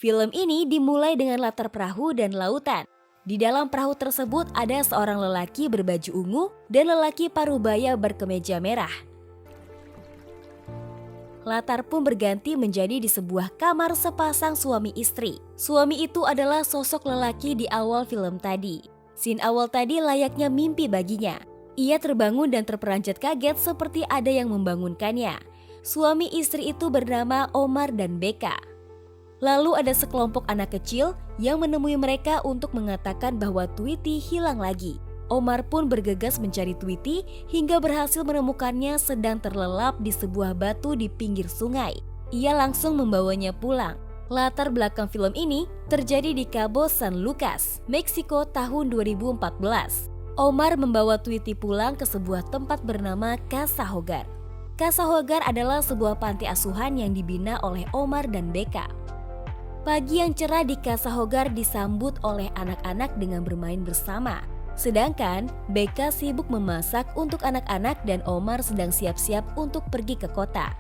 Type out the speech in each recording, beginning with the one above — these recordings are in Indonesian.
Film ini dimulai dengan latar perahu dan lautan. Di dalam perahu tersebut ada seorang lelaki berbaju ungu dan lelaki parubaya berkemeja merah. Latar pun berganti menjadi di sebuah kamar sepasang suami istri. Suami itu adalah sosok lelaki di awal film tadi. Scene awal tadi layaknya mimpi baginya. Ia terbangun dan terperanjat kaget seperti ada yang membangunkannya. Suami istri itu bernama Omar dan Becca. Lalu ada sekelompok anak kecil yang menemui mereka untuk mengatakan bahwa Tweety hilang lagi. Omar pun bergegas mencari Tweety hingga berhasil menemukannya sedang terlelap di sebuah batu di pinggir sungai. Ia langsung membawanya pulang. Latar belakang film ini terjadi di Cabo San Lucas, Meksiko tahun 2014. Omar membawa Tweety pulang ke sebuah tempat bernama Casa Hogar. Casa Hogar adalah sebuah panti asuhan yang dibina oleh Omar dan Becca. Pagi yang cerah di Casa Hogar disambut oleh anak-anak dengan bermain bersama. Sedangkan Becca sibuk memasak untuk anak-anak dan Omar sedang siap-siap untuk pergi ke kota.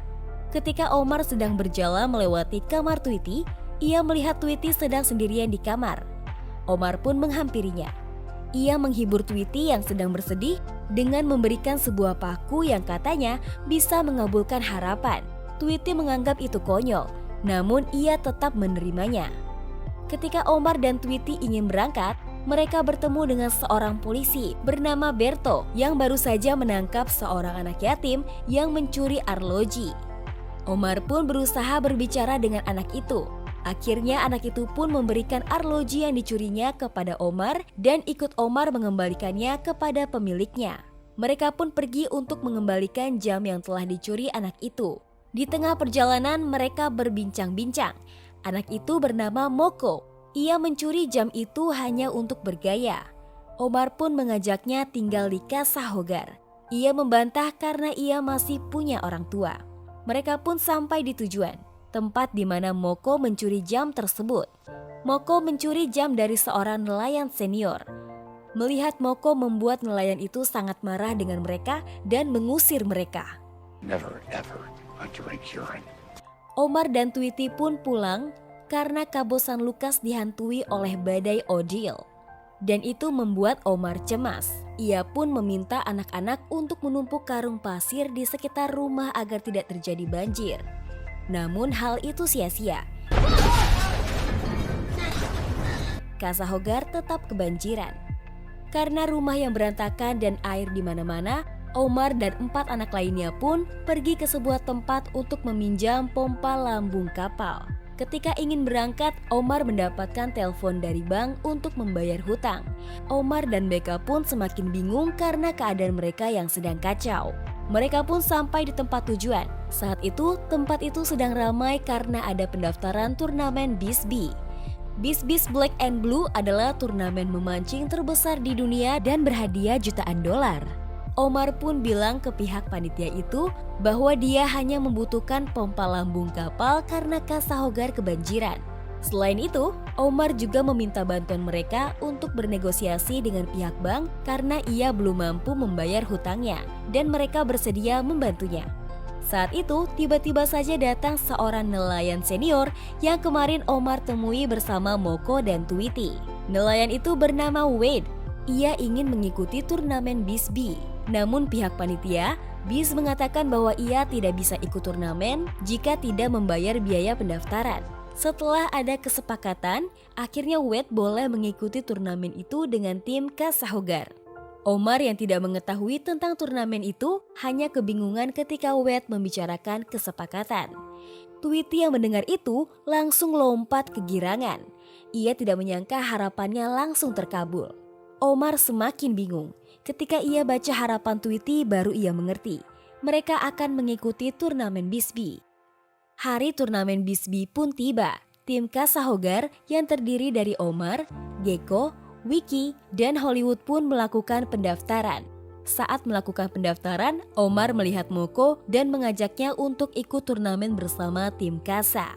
Ketika Omar sedang berjalan melewati kamar Tweety, ia melihat Tweety sedang sendirian di kamar. Omar pun menghampirinya. Ia menghibur Tweety yang sedang bersedih dengan memberikan sebuah paku yang katanya bisa mengabulkan harapan. Tweety menganggap itu konyol, namun ia tetap menerimanya. Ketika Omar dan Tweety ingin berangkat, mereka bertemu dengan seorang polisi bernama Berto yang baru saja menangkap seorang anak yatim yang mencuri arloji. Omar pun berusaha berbicara dengan anak itu. Akhirnya anak itu pun memberikan arloji yang dicurinya kepada Omar dan ikut Omar mengembalikannya kepada pemiliknya. Mereka pun pergi untuk mengembalikan jam yang telah dicuri anak itu. Di tengah perjalanan mereka berbincang-bincang. Anak itu bernama Moko. Ia mencuri jam itu hanya untuk bergaya. Omar pun mengajaknya tinggal di Casa Hogar. Ia membantah karena ia masih punya orang tua. Mereka pun sampai di tujuan, tempat di mana Moko mencuri jam tersebut. Moko mencuri jam dari seorang nelayan senior. Melihat Moko membuat nelayan itu sangat marah dengan mereka dan mengusir mereka. Never ever want to incur. Omar dan Tweety pun pulang karena Cabo San Lucas dihantui oleh badai Odile. Dan itu membuat Omar cemas. Ia pun meminta anak-anak untuk menumpuk karung pasir di sekitar rumah agar tidak terjadi banjir. Namun hal itu sia-sia. Casa Hogar tetap kebanjiran. Karena rumah yang berantakan dan air di mana-mana, Omar dan 4 anak lainnya pun pergi ke sebuah tempat untuk meminjam pompa lambung kapal. Ketika ingin berangkat, Omar mendapatkan telepon dari bank untuk membayar hutang. Omar dan Becca pun semakin bingung karena keadaan mereka yang sedang kacau. Mereka pun sampai di tempat tujuan. Saat itu, tempat itu sedang ramai karena ada pendaftaran turnamen Bisbee. Bisbee Black and Blue adalah turnamen memancing terbesar di dunia dan berhadiah jutaan dolar. Omar pun bilang ke pihak panitia itu bahwa dia hanya membutuhkan pompa lambung kapal karena Casa Hogar kebanjiran. Selain itu, Omar juga meminta bantuan mereka untuk bernegosiasi dengan pihak bank karena ia belum mampu membayar hutangnya dan mereka bersedia membantunya. Saat itu, tiba-tiba saja datang seorang nelayan senior yang kemarin Omar temui bersama Moko dan Tweety. Nelayan itu bernama Wade. Ia ingin mengikuti turnamen Bisbee. Namun pihak panitia, Bis mengatakan bahwa ia tidak bisa ikut turnamen jika tidak membayar biaya pendaftaran. Setelah ada kesepakatan, akhirnya Wade boleh mengikuti turnamen itu dengan tim Casa Hogar. Omar yang tidak mengetahui tentang turnamen itu hanya kebingungan ketika Wade membicarakan kesepakatan. Tweety yang mendengar itu langsung lompat kegirangan. Ia tidak menyangka harapannya langsung terkabul. Omar semakin bingung. Ketika ia baca harapan Tweety baru ia mengerti. Mereka akan mengikuti turnamen Bisbee. Hari turnamen Bisbee pun tiba. Tim Casa Hogar yang terdiri dari Omar, Gecko, Wiki, dan Hollywood pun melakukan pendaftaran. Saat melakukan pendaftaran, Omar melihat Moko dan mengajaknya untuk ikut turnamen bersama tim Casa.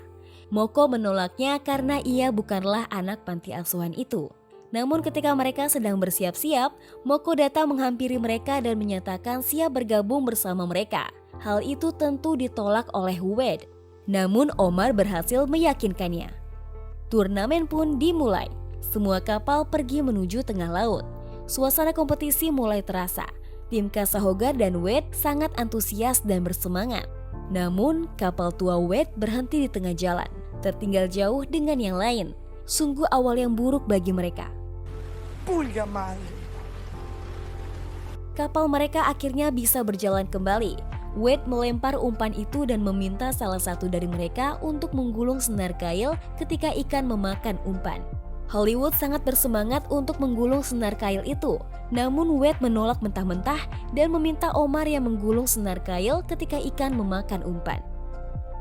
Moko menolaknya karena ia bukanlah anak panti asuhan itu. Namun ketika mereka sedang bersiap-siap, Moko datang menghampiri mereka dan menyatakan siap bergabung bersama mereka. Hal itu tentu ditolak oleh Wade. Namun Omar berhasil meyakinkannya. Turnamen pun dimulai. Semua kapal pergi menuju tengah laut. Suasana kompetisi mulai terasa. Tim Kassahogar dan Wade sangat antusias dan bersemangat. Namun, kapal tua Wade berhenti di tengah jalan, tertinggal jauh dengan yang lain. Sungguh awal yang buruk bagi mereka. Pulga madre. Kapal mereka akhirnya bisa berjalan kembali. Wade melempar umpan itu dan meminta salah satu dari mereka untuk menggulung senar kail ketika ikan memakan umpan. Hollywood sangat bersemangat untuk menggulung senar kail itu, namun Wade menolak mentah-mentah dan meminta Omar yang menggulung senar kail ketika ikan memakan umpan.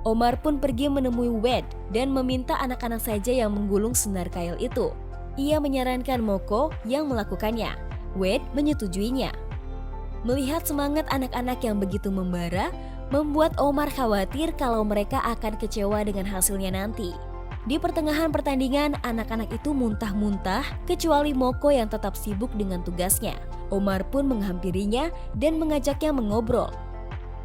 Omar pun pergi menemui Wade dan meminta anak-anak saja yang menggulung senar kail itu. Ia menyarankan Moko yang melakukannya. Wade menyetujuinya. Melihat semangat anak-anak yang begitu membara, membuat Omar khawatir kalau mereka akan kecewa dengan hasilnya nanti. Di pertengahan pertandingan, anak-anak itu muntah-muntah kecuali Moko yang tetap sibuk dengan tugasnya. Omar pun menghampirinya dan mengajaknya mengobrol.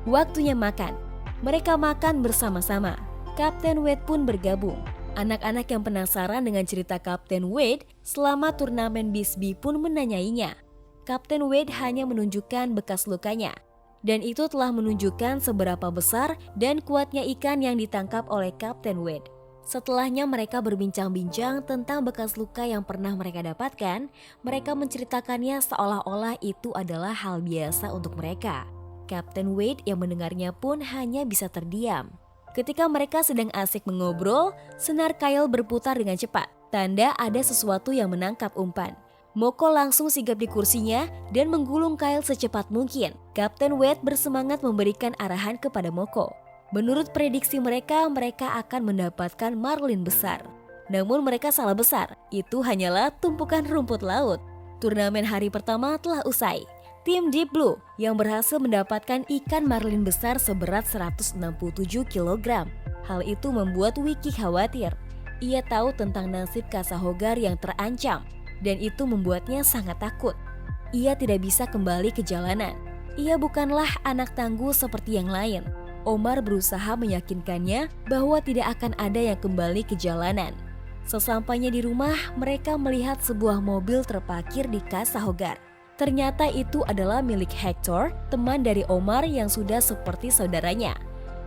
Waktunya makan. Mereka makan bersama-sama. Kapten Wade pun bergabung. Anak-anak yang penasaran dengan cerita Kapten Wade selama turnamen Bisbee pun menanyainya. Kapten Wade hanya menunjukkan bekas lukanya, dan itu telah menunjukkan seberapa besar dan kuatnya ikan yang ditangkap oleh Kapten Wade. Setelahnya mereka berbincang-bincang tentang bekas luka yang pernah mereka dapatkan. Mereka menceritakannya seolah-olah itu adalah hal biasa untuk mereka. Kapten Wade yang mendengarnya pun hanya bisa terdiam. Ketika mereka sedang asik mengobrol, senar kail berputar dengan cepat. Tanda ada sesuatu yang menangkap umpan. Moko langsung sigap di kursinya dan menggulung kail secepat mungkin. Kapten Wade bersemangat memberikan arahan kepada Moko. Menurut prediksi mereka akan mendapatkan marlin besar. Namun mereka salah besar, itu hanyalah tumpukan rumput laut. Turnamen hari pertama telah usai. Tim Deep Blue yang berhasil mendapatkan ikan marlin besar seberat 167 kg. Hal itu membuat Wiki khawatir. Ia tahu tentang nasib Kassahogar yang terancam. Dan itu membuatnya sangat takut. Ia tidak bisa kembali ke jalanan. Ia bukanlah anak tangguh seperti yang lain. Omar berusaha meyakinkannya bahwa tidak akan ada yang kembali ke jalanan. Sesampainya di rumah, mereka melihat sebuah mobil terparkir di Kassahogar. Ternyata itu adalah milik Hector, teman dari Omar yang sudah seperti saudaranya.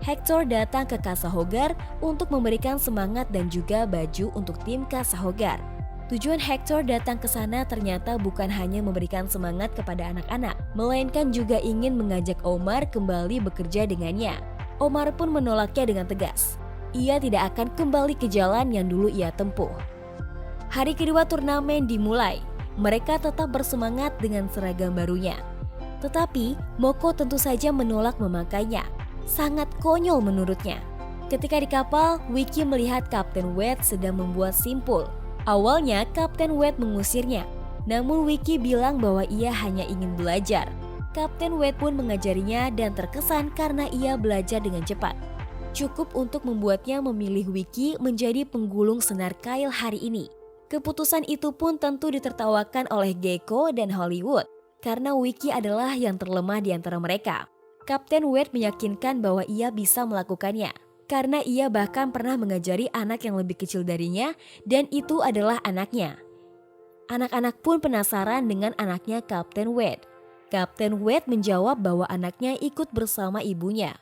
Hector datang ke Kassahogar untuk memberikan semangat dan juga baju untuk tim Kassahogar. Tujuan Hector datang ke sana ternyata bukan hanya memberikan semangat kepada anak-anak, melainkan juga ingin mengajak Omar kembali bekerja dengannya. Omar pun menolaknya dengan tegas. Ia tidak akan kembali ke jalan yang dulu ia tempuh. Hari kedua turnamen dimulai. Mereka tetap bersemangat dengan seragam barunya. Tetapi Moko tentu saja menolak memakainya. Sangat konyol menurutnya. Ketika di kapal, Wiki melihat Kapten Wade sedang membuat simpul. Awalnya Kapten Wade mengusirnya, namun Wiki bilang bahwa ia hanya ingin belajar. Kapten Wade pun mengajarinya dan terkesan karena ia belajar dengan cepat. Cukup untuk membuatnya memilih Wiki menjadi penggulung senar kail hari ini. Keputusan itu pun tentu ditertawakan oleh Gecko dan Hollywood, karena Wiki adalah yang terlemah di antara mereka. Kapten Wade meyakinkan bahwa ia bisa melakukannya. Karena ia bahkan pernah mengajari anak yang lebih kecil darinya dan itu adalah anaknya. Anak-anak pun penasaran dengan anaknya Kapten Wade. Kapten Wade menjawab bahwa anaknya ikut bersama ibunya.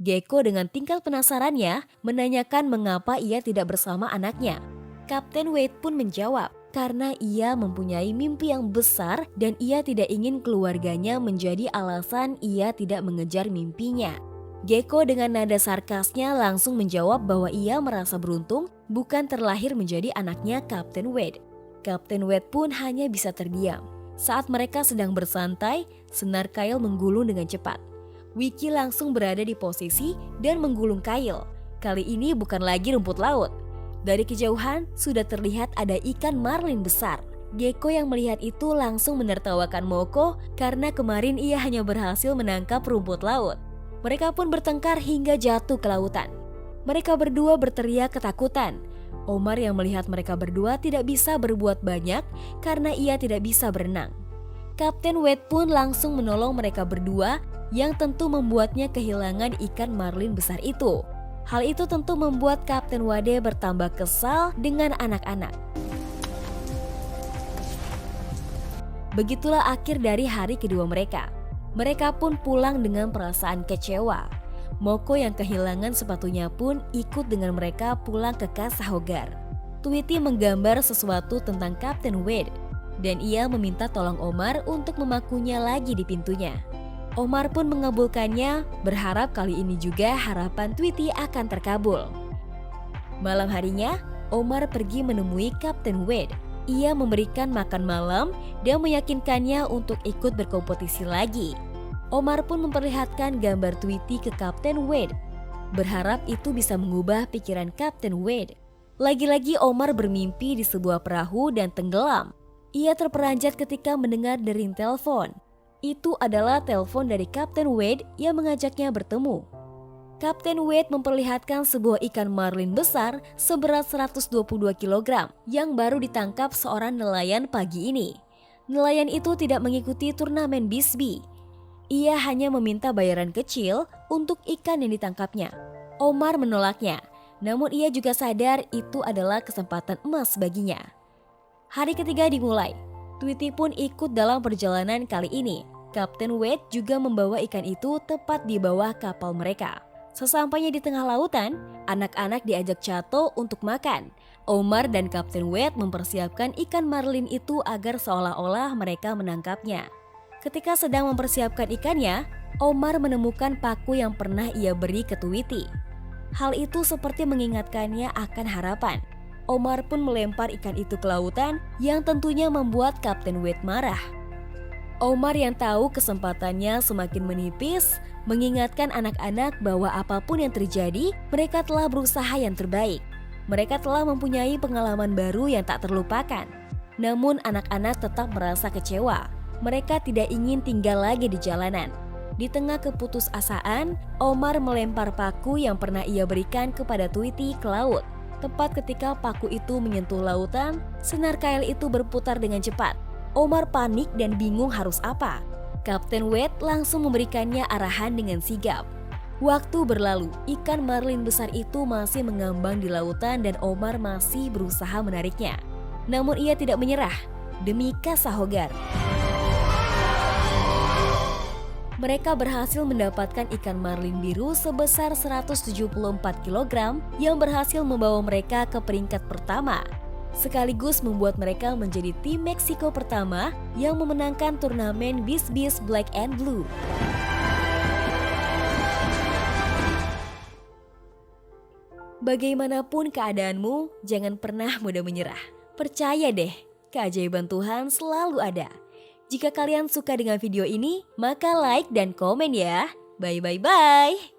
Gecko dengan tingkat penasarannya menanyakan mengapa ia tidak bersama anaknya. Kapten Wade pun menjawab karena ia mempunyai mimpi yang besar dan ia tidak ingin keluarganya menjadi alasan ia tidak mengejar mimpinya. Gecko dengan nada sarkasnya langsung menjawab bahwa ia merasa beruntung bukan terlahir menjadi anaknya Kapten Wade. Kapten Wade pun hanya bisa terdiam. Saat mereka sedang bersantai, senar kail menggulung dengan cepat. Wiki langsung berada di posisi dan menggulung kail. Kali ini bukan lagi rumput laut. Dari kejauhan sudah terlihat ada ikan marlin besar. Gecko yang melihat itu langsung menertawakan Moko karena kemarin ia hanya berhasil menangkap rumput laut. Mereka pun bertengkar hingga jatuh ke lautan. Mereka berdua berteriak ketakutan. Omar yang melihat mereka berdua tidak bisa berbuat banyak karena ia tidak bisa berenang. Kapten Wade pun langsung menolong mereka berdua yang tentu membuatnya kehilangan ikan marlin besar itu. Hal itu tentu membuat Kapten Wade bertambah kesal dengan anak-anak. Begitulah akhir dari hari kedua mereka. Mereka pun pulang dengan perasaan kecewa. Moko yang kehilangan sepatunya pun ikut dengan mereka pulang ke Casa Hogar. Tweety menggambar sesuatu tentang Kapten Wade dan ia meminta tolong Omar untuk memakunya lagi di pintunya. Omar pun mengabulkannya, berharap kali ini juga harapan Tweety akan terkabul. Malam harinya, Omar pergi menemui Kapten Wade. Ia memberikan makan malam dan meyakinkannya untuk ikut berkompetisi lagi. Omar pun memperlihatkan gambar Tweety ke Kapten Wade, berharap itu bisa mengubah pikiran Kapten Wade. Lagi-lagi Omar bermimpi di sebuah perahu dan tenggelam. Ia terperanjat ketika mendengar dering telepon. Itu adalah telepon dari Kapten Wade yang mengajaknya bertemu. Kapten Wade memperlihatkan sebuah ikan marlin besar seberat 122 kg yang baru ditangkap seorang nelayan pagi ini. Nelayan itu tidak mengikuti turnamen Bisbee. Ia hanya meminta bayaran kecil untuk ikan yang ditangkapnya. Omar menolaknya, namun ia juga sadar itu adalah kesempatan emas baginya. Hari ketiga dimulai. Tweety pun ikut dalam perjalanan kali ini. Kapten Wade juga membawa ikan itu tepat di bawah kapal mereka. Sesampainya di tengah lautan, anak-anak diajak Chato untuk makan. Omar dan Kapten Wade mempersiapkan ikan marlin itu agar seolah-olah mereka menangkapnya. Ketika sedang mempersiapkan ikannya, Omar menemukan paku yang pernah ia beri ke Tweety. Hal itu seperti mengingatkannya akan harapan. Omar pun melempar ikan itu ke lautan yang tentunya membuat Kapten Wade marah. Omar yang tahu kesempatannya semakin menipis, mengingatkan anak-anak bahwa apapun yang terjadi, mereka telah berusaha yang terbaik. Mereka telah mempunyai pengalaman baru yang tak terlupakan. Namun anak-anak tetap merasa kecewa. Mereka tidak ingin tinggal lagi di jalanan. Di tengah keputusasaan, Omar melempar paku yang pernah ia berikan kepada Tweety ke laut. Tepat ketika paku itu menyentuh lautan, senar kail itu berputar dengan cepat. Omar panik dan bingung harus apa. Kapten Wade langsung memberikannya arahan dengan sigap. Waktu berlalu, ikan marlin besar itu masih mengambang di lautan dan Omar masih berusaha menariknya. Namun ia tidak menyerah demi Casa Hogar. Mereka berhasil mendapatkan ikan marlin biru sebesar 174 kg yang berhasil membawa mereka ke peringkat pertama. Sekaligus membuat mereka menjadi tim Meksiko pertama yang memenangkan turnamen Bisbee Black and Blue. Bagaimanapun keadaanmu, jangan pernah mudah menyerah. Percaya deh, keajaiban Tuhan selalu ada. Jika kalian suka dengan video ini, maka like dan komen ya. Bye.